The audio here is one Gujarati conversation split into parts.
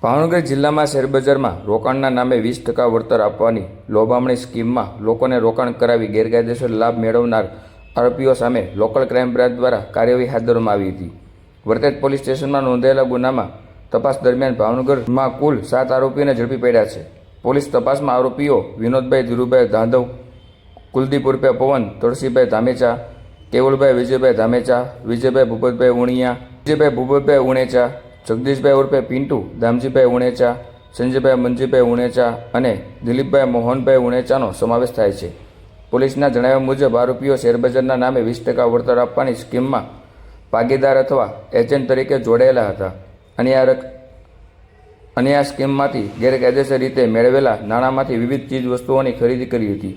ભાવનગર જિલ્લામાં શેરબજારમાં રોકાણના નામે 20% વળતર આપવાની લોભામણી સ્કીમમાં લોકોને રોકાણ કરાવી ગેરકાયદેસર લાભ મેળવનાર આરોપીઓ સામે લોકલ ક્રાઇમ બ્રાન્ચ દ્વારા કાર્યવાહી હાથ ધરવામાં આવી હતી। વરતેજ પોલીસ સ્ટેશનમાં નોંધાયેલા ગુનામાં તપાસ દરમિયાન ભાવનગરમાં કુલ 7 આરોપીઓને ઝડપી પડ્યા છે। પોલીસ તપાસમાં આરોપીઓ વિનોદભાઈ ધીરુભાઈ ધાંધવ, કુલદીપ ઉર્ફે પવન, તુલસીભાઈ ધામેચા, કેવલભાઈ વિજયભાઈ ધામેચા, વિજયભાઈ ભૂપતભાઈ ઉણિયા, વિજયભાઈ ભૂપતભાઈ ઉણેચા, જગદીશભાઈ ઉર્ફે પિન્ટુ, દામજીભાઈ ઉણેચા, સંજયભાઈ મંજીભાઈ ઉણેચા અને દિલીપભાઈ મોહનભાઈ ઉણેચાનો સમાવેશ થાય છે। પોલીસના જણાવ્યા મુજબ આરોપીઓ શેરબજારના નામે 20% વળતર આપવાની સ્કીમમાં ભાગીદાર અથવા એજન્ટ તરીકે જોડાયેલા હતા અને આ સ્કીમમાંથી ગેરકાયદેસર રીતે મેળવેલા નાણાંમાંથી વિવિધ ચીજ વસ્તુઓની ખરીદી કરી હતી।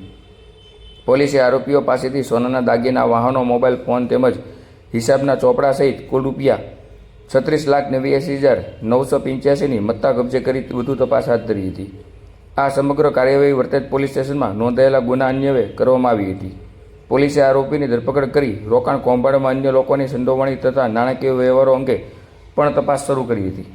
પોલીસે આરોપીઓ પાસેથી સોનાના દાગીના, વાહનો, મોબાઈલ ફોન તેમજ હિસાબના ચોપડા સહિત કુલ રૂપિયા 36,89,985ની મત્તા કબજે કરી વધુ તપાસ હાથ ધરી હતી। આ સમગ્ર કાર્યવાહી વરતેજ પોલીસ સ્ટેશનમાં નોંધાયેલા ગુના અન્વયે કરવામાં આવી હતી। પોલીસે આરોપીની ધરપકડ કરી રોકાણ કૌભાંડમાં અન્ય લોકોની સંડોવણી તથા નાણાકીય વ્યવહારો અંગે પણ તપાસ શરૂ કરી હતી।